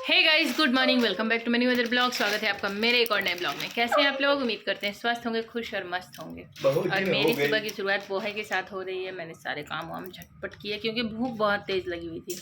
Hey guys, good morning. Welcome back to many other blog. स्वागत है आपका मेरे एक और नए ब्लॉग में। कैसे हैं आप लोग? उम्मीद करते हैं स्वस्थ होंगे, खुश और मस्त होंगे। और मेरी सुबह की शुरुआत पोहे के साथ हो रही है। मैंने सारे काम वाम झटपट किए क्योंकि भूख बहुत तेज़ लगी हुई थी।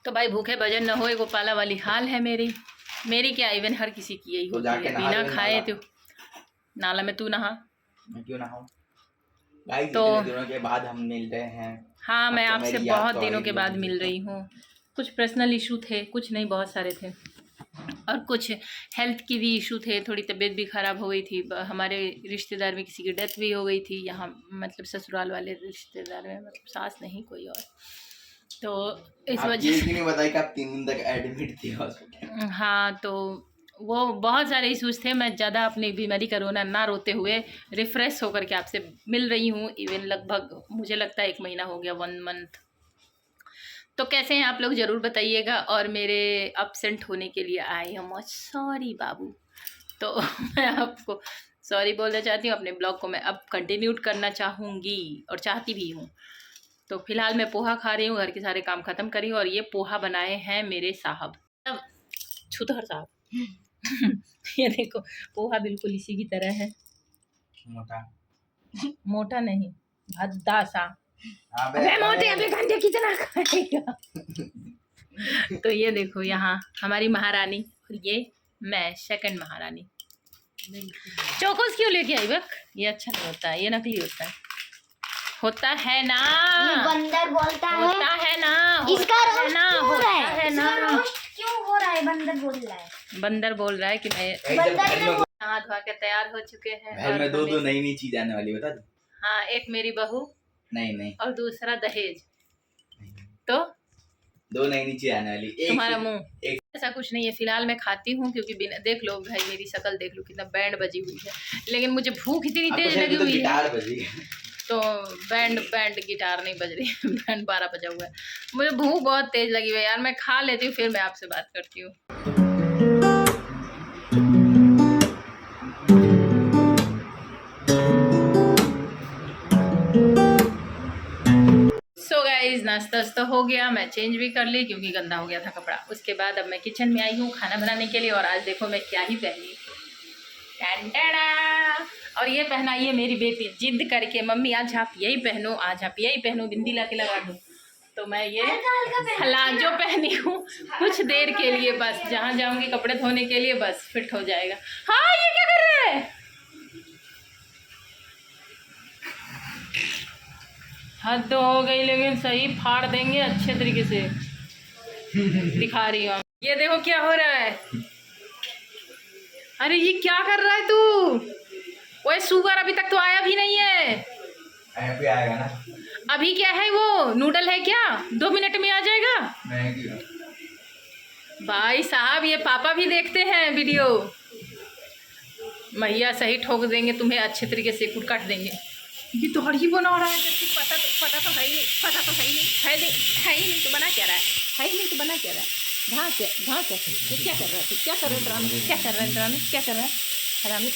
तो भाई भूखे भजन न होए गोपाला वाली हाल है मेरी क्या, इवन हर किसी की यही होती है। बिना खाए तो नाला में तू नहा, मैं क्यों नहाऊं? गाइस, तो इतने दिनों के बाद हम मिल रहे हैं। हाँ, मैं तो आपसे मेरी याद बहुत तो दिनों आई के बाद होगी। मिल रही हूँ। कुछ पर्सनल इशू थे, कुछ नहीं बहुत सारे थे, और कुछ हेल्थ की भी इशू थे। थोड़ी तबीयत भी ख़राब हो गई थी। हमारे रिश्तेदार में किसी की डेथ भी हो गई थी यहाँ, मतलब ससुराल वाले रिश्तेदार में, मतलब सास नहीं कोई और। तो इस वजह से नहीं बताई कि आप 3 दिन तक एडमिट थे हॉस्पिटल। हाँ, तो वो बहुत सारे इश्यूज थे। मैं ज़्यादा अपनी बीमारी कोरोना ना रोते हुए रिफ़्रेश होकर के आपसे मिल रही हूँ। इवन लगभग मुझे लगता है 1 महीना हो गया, 1 मंथ। तो कैसे हैं आप लोग ज़रूर बताइएगा। और मेरे अपसेंट होने के लिए आई एम सॉरी बाबू। तो मैं आपको सॉरी बोलना चाहती हूँ। अपने ब्लॉग को मैं अब कंटिन्यू करना चाहूँगी और चाहती भी हूँ। तो फिलहाल मैं पोहा खा रही हूँ, घर के सारे काम ख़त्म करी हूँ। और ये पोहा बनाए हैं मेरे साहब, अब छूतहर साहब। ये देखो, पोहा बिल्कुल इसी की तरह है। मोटा मोटा नहीं, भद्दा सा। अबे अबे मोटे, अबे गंदे कितना खाएगा। तो ये देखो, यहाँ हमारी महारानी और ये मैं सेकंड महारानी। चोकोस क्यों लेके आई बक? ये अच्छा नहीं होता है, ये नकली होता है। होता है ना, ये बंदर बोलता होता है ना, इसका है ना, होता है ना। क्यों हो रहा है? बंदर बोल रहा है। बंदर बोल रहा है कि मैं बंदर नहा धोआ के तैयार हो चुके हैं। घर और में दो नई चीज आने वाली, बता दो। हाँ, एक मेरी बहू नहीं और दूसरा दहेज। तो 2 नई चीज आने वाली। तुम्हारा मुंह ऐसा कुछ नहीं है। फिलहाल मैं खाती हूँ क्योंकि बिना, देख लो भाई मेरी शक्ल देख लो, कितना बैंड बजी हुई है। लेकिन मुझे भूख इतनी तेज लगी हुई है, तो बैंड गिटार नहीं बज रही। बैंड 12 बजा हुआ है। मुझे भूख बहुत तेज लगी हुई है यार। मैं खा लेती हूँ, फिर मैं आपसे बात करती हूँ। सो गाइस, नाश्ता हो गया। मैं चेंज भी कर ली क्योंकि गंदा हो गया था कपड़ा। उसके बाद अब मैं किचन में आई हूँ खाना बनाने के लिए। और आज देखो मैं क्या ही पहनी, और ये पहना, ये मेरी बेटी जिद करके, मम्मी आज आप यही पहनो, आज आप यही पहनो, बिंदी ला के लगा दो। तो मैं ये प्लाजो पहनी हूँ कुछ देर के लिए, बस जहाँ जाऊँगी कपड़े धोने के लिए, बस फिट हो जाएगा। हाँ, ये क्या कर रहे हैं? हद हो गई, लेकिन सही फाड़ देंगे अच्छे तरीके से। दिखा रही हूँ, ये देखो क्या हो रहा है। अरे ये क्या कर रहा है तू? ओए सुगर अभी तक तो आया भी नहीं है। अभी आएगा ना। अभी क्या है, वो नूडल है क्या? 2 मिनट में आ जाएगा। भाई साहब, ये पापा भी देखते हैं वीडियो। मैया सही ठोक देंगे तुम्हें, अच्छे तरीके से कुट काट देंगे। ये तो हर ही बना रहा है, जबकि पता तो है ही नहीं, है ही नहीं तो बना क्या रहा है ही नहीं तो बना क्या रहा है। घास है। ये क्या कर रहा है? क्या कर रहा है ड्रामे? क्या कर रहा है हरामी?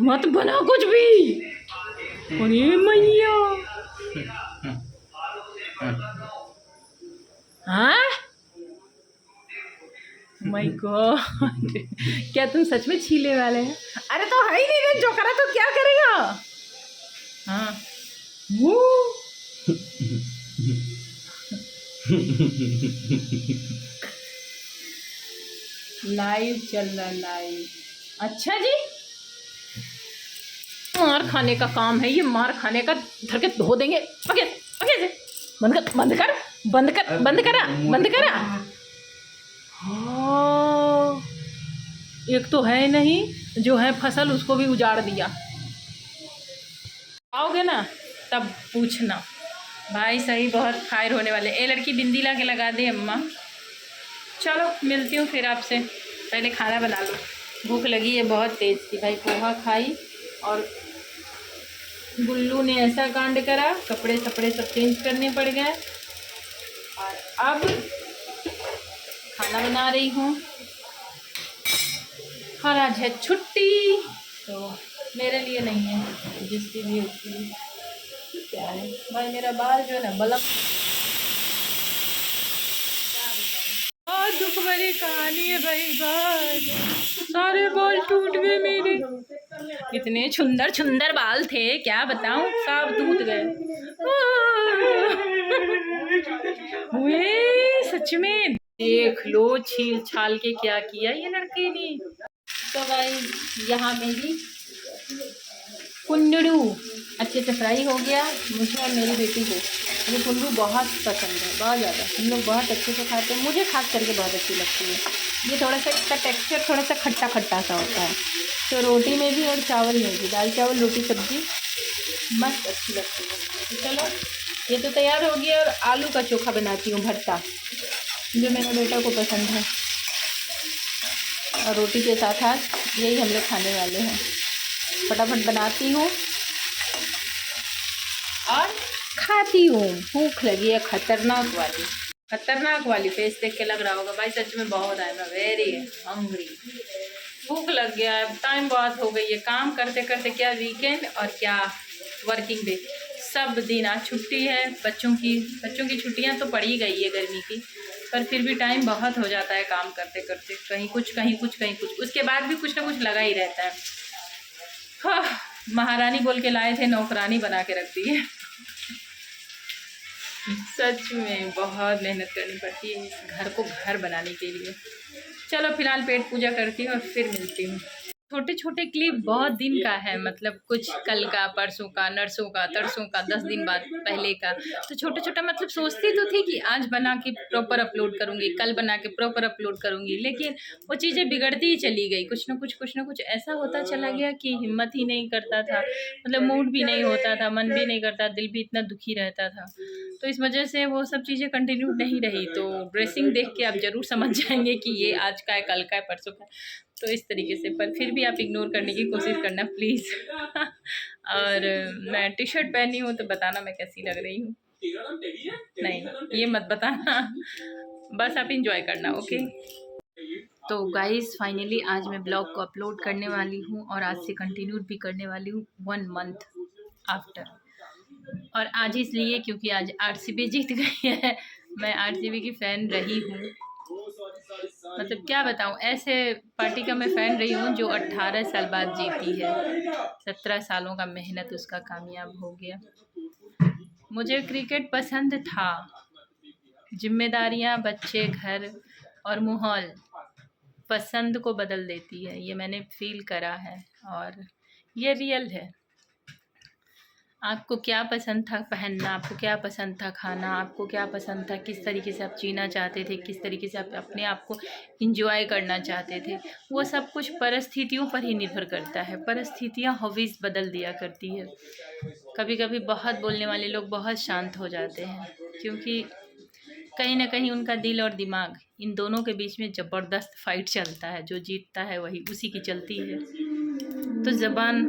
मत बना कुछ भी। अरे मैया, हाँ माय गॉड, क्या तुम सच में छीले वाले हैं? अरे तो है ही नहीं, जो करा तो क्या करेगा। हाँ वो लाइव चल रहा, लाइव। अच्छा जी, मार खाने का काम है ये, मार खाने का। धर के धो देंगे। पके से बंद करा। हाँ, एक तो है नहीं, जो है फसल उसको भी उजाड़ दिया। आओगे ना तब पूछना भाई, सही बहुत फायर होने वाले। ए लड़की बिंदी ला के लगा दे अम्मा। चलो मिलती हूँ फिर आपसे, पहले खाना बना लो, भूख लगी है बहुत तेज़ थी भाई। पोहा खाई और गुल्लू ने ऐसा कांड करा, कपड़े सपड़े सब चेंज करने पड़ गए। और अब खाना बना रही हूँ, और आज है छुट्टी, तो मेरे लिए नहीं है, जिसकी भी उसकी। क्या है भाई, मेरा बाल जो है ना बलम भरी कहानी है भाई बस। सारे बाल टूट गए मेरे, इतने सुंदर सुंदर बाल थे, क्या बताऊं, सब टूट गए। वे सच में देख लो छील छाल के क्या किया ये लड़के ने। तो भाई यहाँ मेरी कुंदरू अच्छे से फ्राई हो गया। मुझे और मेरी बेटी को ये कुंदरू बहुत पसंद है, बहुत ज़्यादा। हम लोग बहुत अच्छे से खाते हैं, मुझे खास करके बहुत अच्छी लगती है। ये थोड़ा सा इसका टेक्सचर थोड़ा सा खट्टा खट्टा सा होता है, तो रोटी में भी और चावल में भी, दाल चावल रोटी सब्जी मस्त अच्छी लगती है। तो चलो ये तो तैयार हो गया। और आलू का चोखा बनाती हूँ भरता, जो मेरे बेटा को पसंद है, और रोटी के साथ साथ यही हम लोग खाने वाले हैं। फटाफट बनाती हूँ और खाती हूँ। भूख लगी है खतरनाक वाली। फेस देख के लग रहा होगा भाई सच में बहुत है, मैं वेरी हंग्री। भूख लग गया है, टाइम बहुत हो गई है, काम करते करते, क्या वीकेंड और क्या वर्किंग डे, सब दिन। आज छुट्टी है बच्चों की छुट्टियां तो पड़ ही गई है गर्मी की, पर फिर भी टाइम बहुत हो जाता है काम करते करते, कहीं कुछ, उसके बाद भी कुछ ना कुछ लगा ही रहता है। हाँ, महारानी बोल के लाए थे, नौकरानी बना के रख दी है। सच में बहुत मेहनत करनी पड़ती है इस घर को घर बनाने के लिए। चलो फिलहाल पेट पूजा करती हूँ और फिर मिलती हूँ। छोटे छोटे क्लिप बहुत दिन का है, मतलब कुछ कल का, परसों का, नरसों का, तरसों का, 10 दिन बाद पहले का। तो छोटा छोटा मतलब सोचती तो थी कि आज बना के प्रॉपर अपलोड करूँगी, कल बना के प्रॉपर अपलोड करूँगी, लेकिन वो चीज़ें बिगड़ती ही चली गई। कुछ ना कुछ ऐसा होता चला गया कि हिम्मत ही नहीं करता था, मतलब मूड भी नहीं होता था, मन भी नहीं करता, दिल भी इतना दुखी रहता था। तो इस वजह से वो सब चीज़ें कंटिन्यू नहीं रही। तो ड्रेसिंग देख के आप ज़रूर समझ जाएंगे कि ये आज का है, कल का है, परसों का है। तो इस तरीके से, पर फिर भी आप इग्नोर करने की कोशिश करना प्लीज़। और मैं टी शर्ट पहनी हूँ तो बताना मैं कैसी लग रही हूँ। नहीं ये मत बताना, बस आप इंजॉय करना, ओके। तो गाइस फाइनली आज मैं ब्लॉग को अपलोड करने वाली हूँ और आज से कंटिन्यू भी करने वाली हूँ 1 मंथ आफ्टर। और आज इसलिए क्योंकि आज आरसीबी जीत गई है। मैं आरसीबी की फ़ैन रही हूँ, मतलब क्या बताऊँ, ऐसे पार्टी का मैं फ़ैन रही हूँ जो 18 साल बाद जीती है। 17 सालों का मेहनत उसका कामयाब हो गया। मुझे क्रिकेट पसंद था, जिम्मेदारियाँ, बच्चे, घर और माहौल पसंद को बदल देती है, ये मैंने फील करा है और ये रियल है। आपको क्या पसंद था पहनना, आपको क्या पसंद था खाना, आपको क्या पसंद था, किस तरीके से आप जीना चाहते थे, किस तरीके से आप अपने आप को इंजॉय करना चाहते थे, वो सब कुछ परिस्थितियों पर ही निर्भर करता है। परिस्थितियाँ हॉबीज़ बदल दिया करती है। कभी कभी बहुत बोलने वाले लोग बहुत शांत हो जाते हैं, क्योंकि कहीं ना कहीं उनका दिल और दिमाग, इन दोनों के बीच में ज़बरदस्त फाइट चलता है। जो जीतता है वही उसी की चलती है, तो ज़बान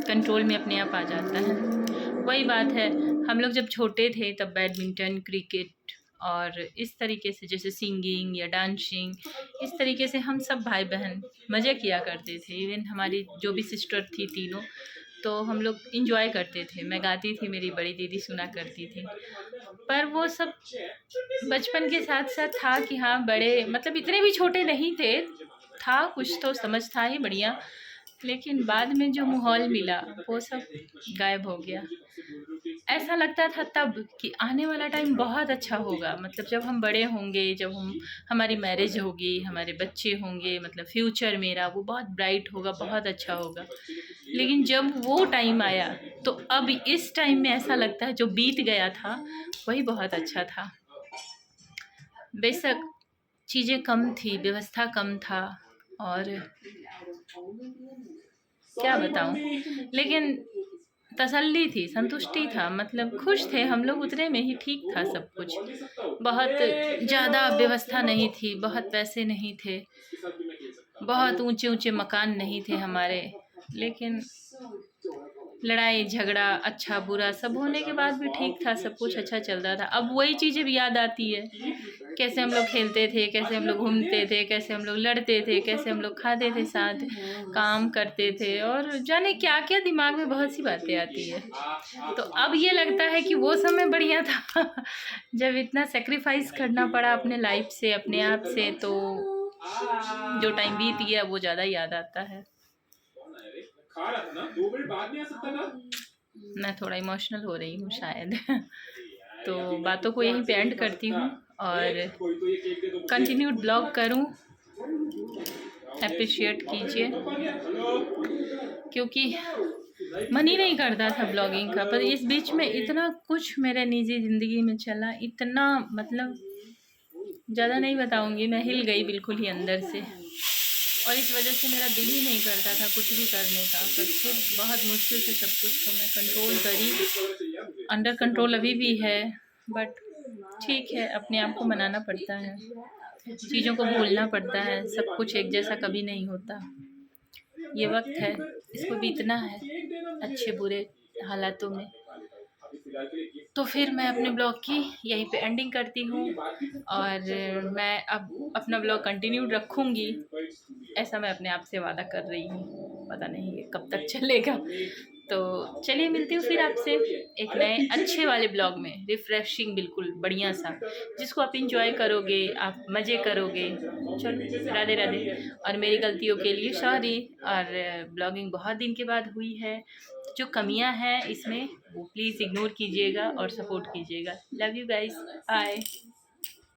कंट्रोल में अपने आप आ जाता है। वही बात है, हम लोग जब छोटे थे तब बैडमिंटन, क्रिकेट और इस तरीके से, जैसे सिंगिंग या डांसिंग, इस तरीके से हम सब भाई बहन मज़े किया करते थे। इवन हमारी जो भी सिस्टर थी तीनों, तो हम लोग इंजॉय करते थे। मैं गाती थी, मेरी बड़ी दीदी सुना करती थी। पर वो सब बचपन के साथ साथ था कि हाँ बड़े, मतलब इतने भी छोटे नहीं थे, था कुछ तो समझ था ही बढ़िया, लेकिन बाद में जो माहौल मिला वो सब गायब हो गया। ऐसा लगता था तब कि आने वाला टाइम बहुत अच्छा होगा, मतलब जब हम बड़े होंगे, जब हमारी मैरिज होगी, हमारे बच्चे होंगे, मतलब फ्यूचर मेरा वो बहुत ब्राइट होगा, बहुत अच्छा होगा। लेकिन जब वो टाइम आया तो अब इस टाइम में ऐसा लगता है जो बीत गया था वही बहुत अच्छा था। बेशक चीज़ें कम थी, व्यवस्था कम था, और क्या बताऊं, लेकिन तसल्ली थी, संतुष्टि था, मतलब खुश थे हम लोग, उतने में ही ठीक था सब कुछ। बहुत ज़्यादा व्यवस्था नहीं थी, बहुत पैसे नहीं थे, बहुत ऊंचे ऊंचे मकान नहीं थे हमारे, लेकिन लड़ाई झगड़ा अच्छा बुरा सब होने के बाद भी ठीक था, सब कुछ अच्छा चल रहा था। अब वही चीज़ें भी याद आती है कैसे हम लोग खेलते थे, कैसे हम लोग घूमते थे, कैसे हम लोग लड़ते थे, कैसे हम लोग खाते थे साथ, काम करते थे, और जाने क्या क्या दिमाग में बहुत सी बातें आती है। तो अब ये लगता है कि वो समय बढ़िया था जब इतना सेक्रीफाइस करना पड़ा अपने लाइफ से, अपने आप से, तो जो टाइम बीत गया वो ज़्यादा याद आता है। मैं थोड़ा इमोशनल हो रही हूँ शायद तो बातों को यहीं पे एंड करती हूँ और कंटिन्यूड ब्लॉग करूँ, अप्रिशिएट कीजिए, क्योंकि मन ही नहीं करता था ब्लॉगिंग का, पर इस बीच में इतना कुछ मेरे निजी ज़िंदगी में चला, इतना मतलब ज़्यादा नहीं बताऊँगी, मैं हिल गई बिल्कुल ही अंदर से, और इस वजह से मेरा दिल ही नहीं करता था कुछ भी करने का, पर फिर बहुत मुश्किल से सब कुछ तो मैं कंट्रोल करी। अंडर कंट्रोल अभी भी है, बट ठीक है, अपने आप को मनाना पड़ता है, चीज़ों को भूलना पड़ता है, सब कुछ एक जैसा कभी नहीं होता। ये वक्त है, इसको बीतना है अच्छे बुरे हालातों में। तो फिर मैं अपने ब्लॉग की यहीं पे एंडिंग करती हूँ, और मैं अब अपना ब्लॉग कंटिन्यू रखूँगी, ऐसा मैं अपने आप से वादा कर रही हूँ। पता नहीं ये कब तक चलेगा। तो चलिए मिलती हूँ फिर आपसे एक नए अच्छे वाले ब्लॉग में, रिफ़्रेशिंग बिल्कुल बढ़िया सा, जिसको आप इंजॉय करोगे, आप मज़े करोगे। चलो राधे राधे, और मेरी गलतियों के लिए सॉरी, और ब्लॉगिंग बहुत दिन के बाद हुई है, जो कमियां हैं इसमें वो प्लीज़ इग्नोर कीजिएगा और सपोर्ट कीजिएगा। Love you guys, bye.